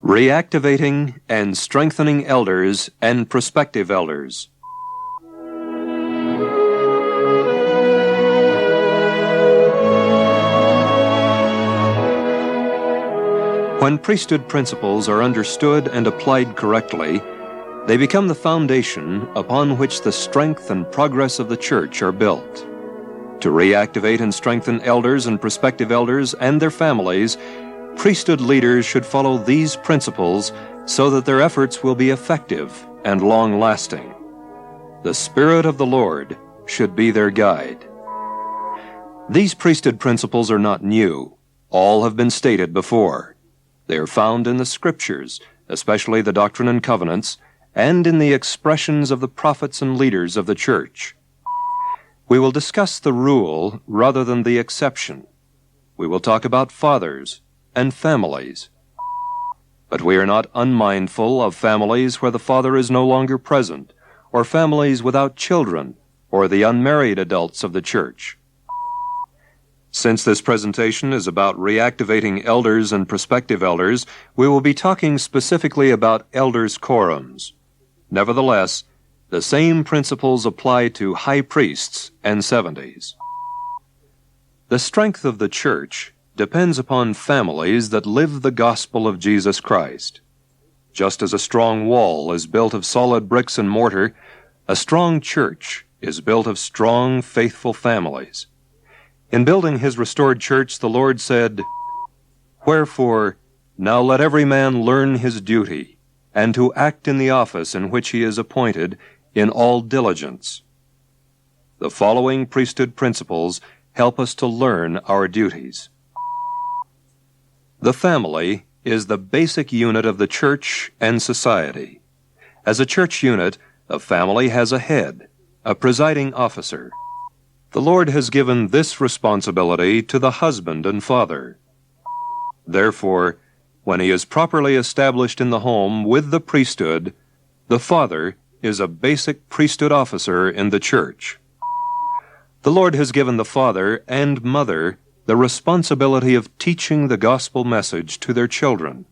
Reactivating and strengthening elders and prospective elders. When priesthood principles are understood and applied correctly, they become the foundation upon which the strength and progress of the church are built. To reactivate and strengthen elders and prospective elders and their families, priesthood leaders should follow these principles so that their efforts will be effective and long-lasting. The Spirit of the Lord should be their guide. These priesthood principles are not new. All have been stated before. They are found in the Scriptures, especially the Doctrine and Covenants, and in the expressions of the prophets and leaders of the church. We will discuss the rule rather than the exception. We will talk about fathers and families. But we are not unmindful of families where the father is no longer present, or families without children, or the unmarried adults of the church. Since this presentation is about reactivating elders and prospective elders, we will be talking specifically about elders' quorums. Nevertheless, the same principles apply to high priests and 70s. The strength of the church depends upon families that live the gospel of Jesus Christ. Just as a strong wall is built of solid bricks and mortar, a strong church is built of strong, faithful families. In building his restored church, the Lord said, "Wherefore, now let every man learn his duty, and to act in the office in which he is appointed in all diligence." The following priesthood principles help us to learn our duties. The family is the basic unit of the church and society. As a church unit, a family has a head, a presiding officer. The Lord has given this responsibility to the husband and father. Therefore, when he is properly established in the home with the priesthood, the father is a basic priesthood officer in the church. The Lord has given the father and mother the responsibility of teaching the gospel message to their children.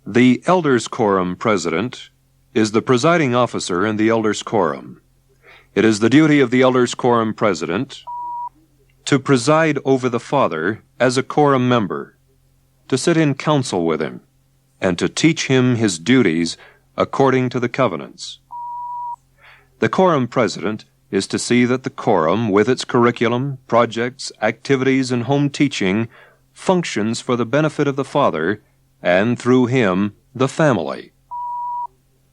The elders' quorum president is the presiding officer in the elders' quorum. It is the duty of the elders' quorum president to preside over the father as a quorum member, to sit in council with him, and to teach him his duties according to the covenants. The quorum president is to see that the quorum, with its curriculum, projects, activities, and home teaching, functions for the benefit of the father, and through him, the family.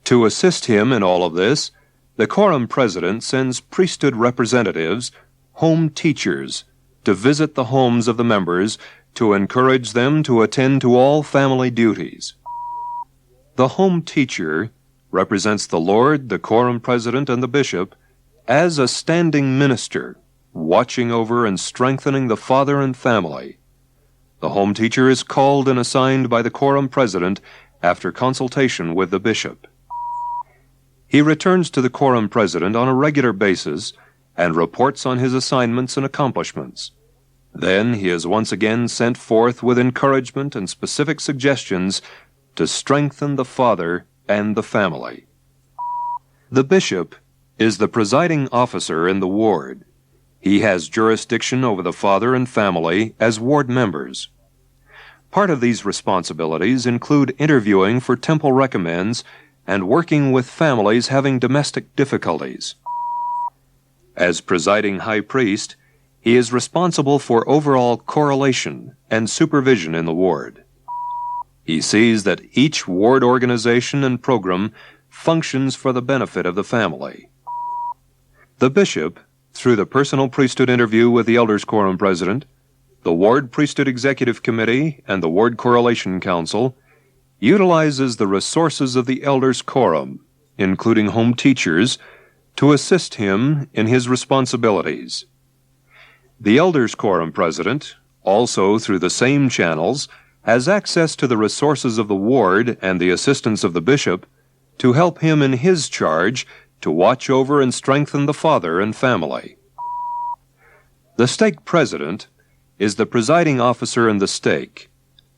To assist him in all of this, the quorum president sends priesthood representatives, home teachers, to visit the homes of the members to encourage them to attend to all family duties. The home teacher represents the Lord, the quorum president, and the bishop as a standing minister, watching over and strengthening the father and family. The home teacher is called and assigned by the quorum president after consultation with the bishop. He returns to the quorum president on a regular basis and reports on his assignments and accomplishments. Then he is once again sent forth with encouragement and specific suggestions to strengthen the father and the family. The bishop is the presiding officer in the ward. He has jurisdiction over the father and family as ward members. Part of these responsibilities include interviewing for temple recommends and working with families having domestic difficulties. As presiding high priest, he is responsible for overall correlation and supervision in the ward. He sees that each ward organization and program functions for the benefit of the family. The bishop, through the personal priesthood interview with the elders' quorum president, the ward priesthood executive committee, and the ward correlation council, utilizes the resources of the elders' quorum, including home teachers, to assist him in his responsibilities. The elders' quorum president, also through the same channels, has access to the resources of the ward and the assistance of the bishop to help him in his charge to watch over and strengthen the father and family. The stake president is the presiding officer in the stake.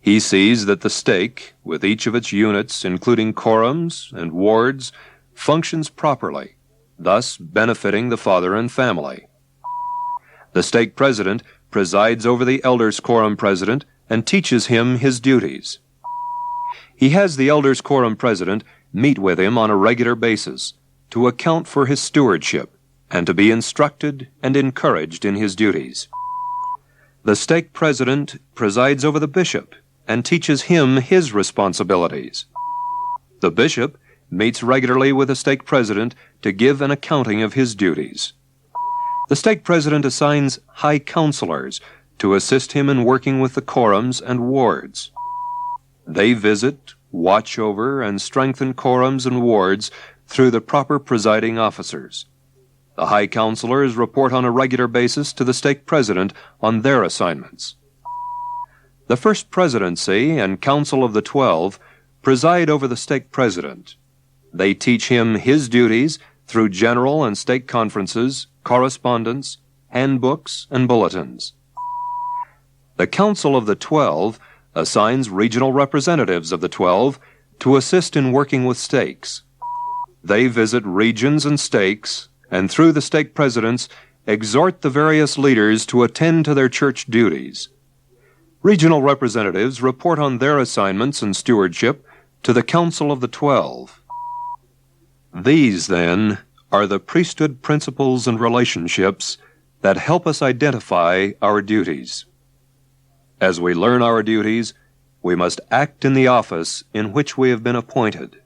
He sees that the stake, with each of its units, including quorums and wards, functions properly, thus benefiting the father and family. The stake president presides over the elders quorum president and teaches him his duties. He has the elders quorum president meet with him on a regular basis to account for his stewardship and to be instructed and encouraged in his duties. The stake president presides over the bishop and teaches him his responsibilities. The bishop meets regularly with the stake president to give an accounting of his duties. The stake president assigns high counselors to assist him in working with the quorums and wards. They visit, watch over, and strengthen quorums and wards through the proper presiding officers. The high counselors report on a regular basis to the stake president on their assignments. The first presidency and council of the 12 preside over the stake president. They teach him his duties through general and stake conferences, correspondence, handbooks, and bulletins. The Council of the 12 assigns regional representatives of the 12 to assist in working with stakes. They visit regions and stakes, and through the stake presidents, exhort the various leaders to attend to their church duties. Regional representatives report on their assignments and stewardship to the Council of the 12. These, then, are the priesthood principles and relationships that help us identify our duties. As we learn our duties, we must act in the office in which we have been appointed.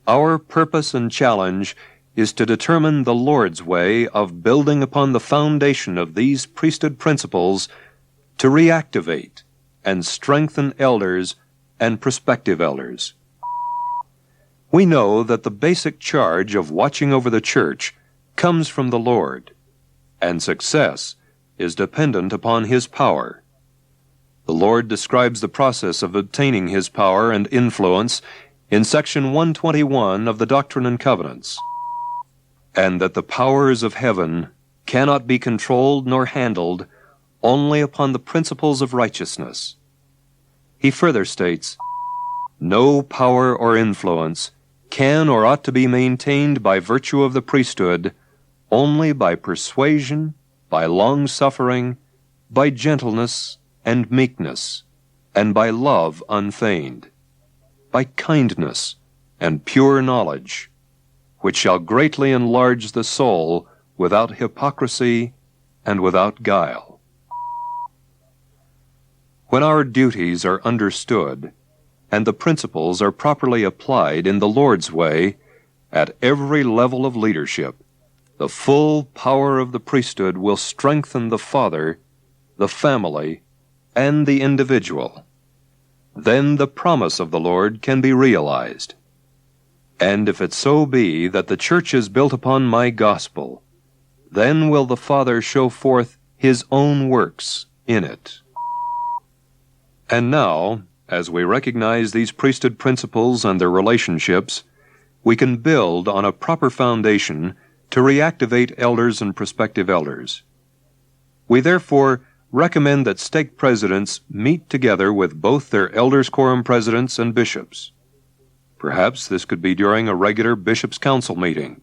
Our purpose and challenge is to determine the Lord's way of building upon the foundation of these priesthood principles to reactivate and strengthen elders and prospective elders. We know that the basic charge of watching over the church comes from the Lord, and success is dependent upon His power. The Lord describes the process of obtaining His power and influence in section 121 of the Doctrine and Covenants, and that the powers of heaven cannot be controlled nor handled only upon the principles of righteousness. He further states, "No power or influence can or ought to be maintained by virtue of the priesthood only by persuasion, by long-suffering, by gentleness and meekness, and by love unfeigned, by kindness and pure knowledge, which shall greatly enlarge the soul without hypocrisy and without guile." When our duties are understood and the principles are properly applied in the Lord's way at every level of leadership, the full power of the priesthood will strengthen the father, the family, and the individual. Then the promise of the Lord can be realized. "And if it so be that the church is built upon my gospel, then will the Father show forth His own works in it." And now, as we recognize these priesthood principles and their relationships, we can build on a proper foundation to reactivate elders and prospective elders. We therefore recommend that stake presidents meet together with both their elders quorum presidents and bishops. Perhaps this could be during a regular bishops' council meeting.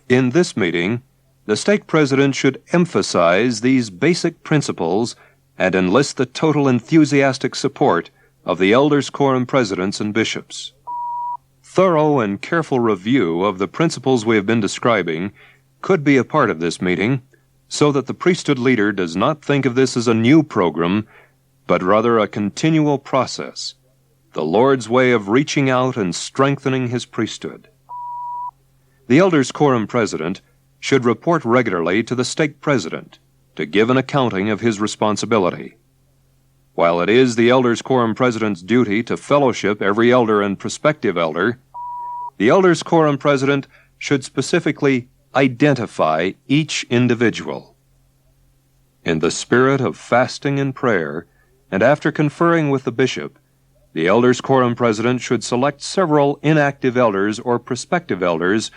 In this meeting, the stake president should emphasize these basic principles and enlist the total enthusiastic support of the elders quorum presidents and bishops. Thorough and careful review of the principles we have been describing could be a part of this meeting, so that the priesthood leader does not think of this as a new program, but rather a continual process, the Lord's way of reaching out and strengthening His priesthood. The elders quorum president should report regularly to the stake president to give an accounting of his responsibility. While it is the elders quorum president's duty to fellowship every elder and prospective elder, the elders quorum president should specifically identify each individual. In the spirit of fasting and prayer, and after conferring with the bishop, the elders quorum president should select several inactive elders or prospective elders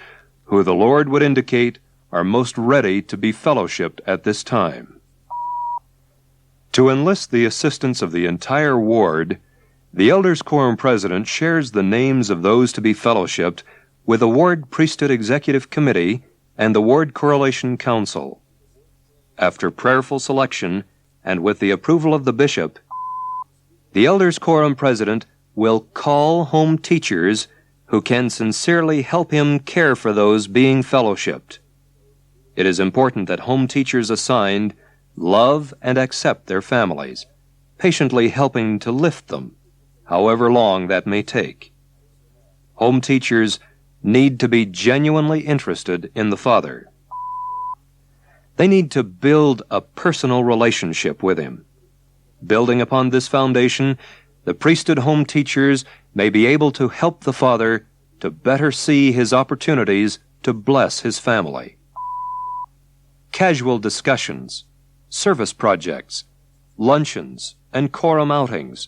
who the Lord would indicate are most ready to be fellowshipped at this time. To enlist the assistance of the entire ward, the Elders Quorum President shares the names of those to be fellowshipped with the Ward Priesthood Executive Committee and the Ward Correlation Council. After prayerful selection and with the approval of the bishop, the Elders Quorum President will call home teachers who can sincerely help him care for those being fellowshipped. It is important that home teachers assigned love and accept their families, patiently helping to lift them, however long that may take. Home teachers need to be genuinely interested in the Father. They need to build a personal relationship with Him. Building upon this foundation, the priesthood home teachers may be able to help the Father to better see His opportunities to bless His family. Casual discussions, service projects, luncheons, and quorum outings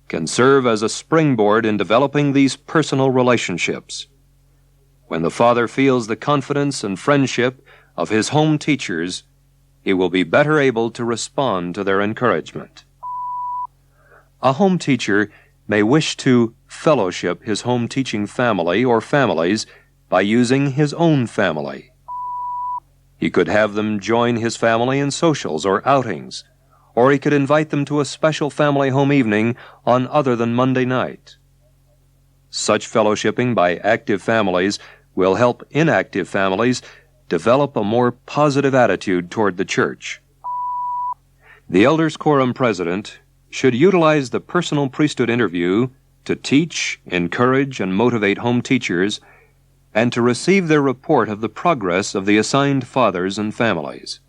can serve as a springboard in developing these personal relationships. When the Father feels the confidence and friendship of His home teachers, He will be better able to respond to their encouragement. A home teacher may wish to fellowship his home teaching family or families by using his own family. He could have them join his family in socials or outings, or he could invite them to a special family home evening on other than Monday night. Such fellowshipping by active families will help inactive families develop a more positive attitude toward the church. The Elders Quorum President should utilize the personal priesthood interview to teach, encourage, and motivate home teachers, and to receive their report of the progress of the assigned fathers and families.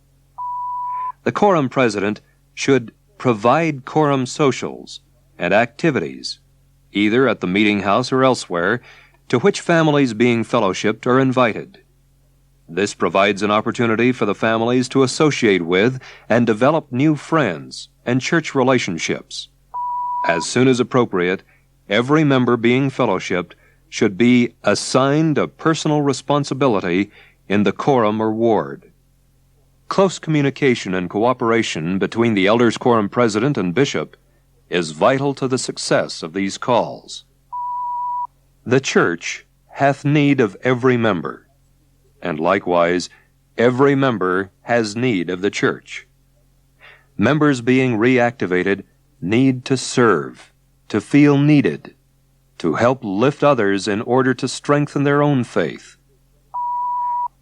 The Quorum President should provide quorum socials and activities, either at the meeting house or elsewhere, to which families being fellowshipped are invited. This provides an opportunity for the families to associate with and develop new friends and church relationships. As soon as appropriate, every member being fellowshipped should be assigned a personal responsibility in the quorum or ward. Close communication and cooperation between the Elders Quorum President and Bishop is vital to the success of these calls. The church hath need of every member, and likewise every member has need of the church. Members being reactivated need to serve, to feel needed, to help lift others in order to strengthen their own faith.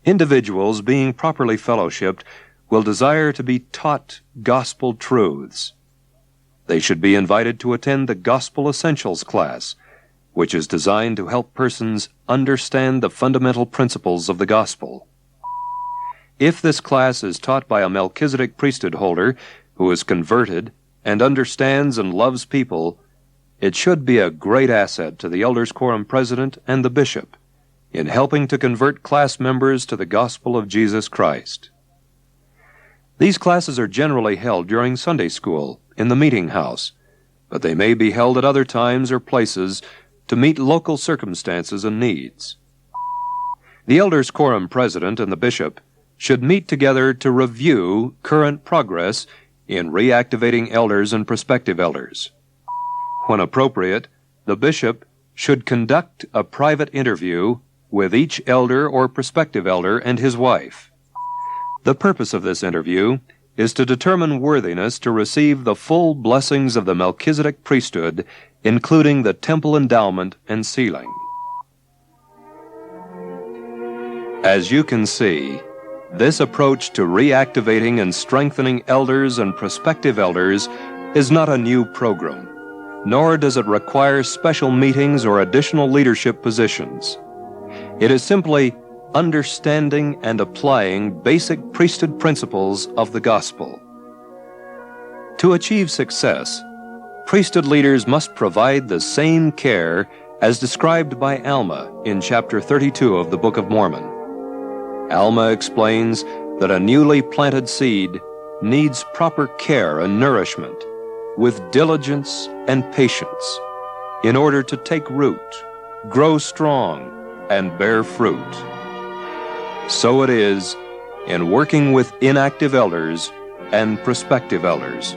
Individuals being properly fellowshipped will desire to be taught gospel truths. They should be invited to attend the Gospel Essentials class, which is designed to help persons understand the fundamental principles of the gospel. If this class is taught by a Melchizedek priesthood holder who is converted and understands and loves people, it should be a great asset to the Elders Quorum President and the Bishop in helping to convert class members to the gospel of Jesus Christ. These classes are generally held during Sunday school in the meeting house, but they may be held at other times or places to meet local circumstances and needs. The Elders Quorum President and the Bishop should meet together to review current progress in reactivating elders and prospective elders. When appropriate, the bishop should conduct a private interview with each elder or prospective elder and his wife. The purpose of this interview is to determine worthiness to receive the full blessings of the Melchizedek priesthood, including the temple endowment and sealing. As you can see, this approach to reactivating and strengthening elders and prospective elders is not a new program, nor does it require special meetings or additional leadership positions. It is simply understanding and applying basic priesthood principles of the gospel. To achieve success, priesthood leaders must provide the same care as described by Alma in chapter 32 of the Book of Mormon. Alma explains that a newly planted seed needs proper care and nourishment with diligence and patience in order to take root, grow strong, and bear fruit. So it is in working with inactive elders and prospective elders.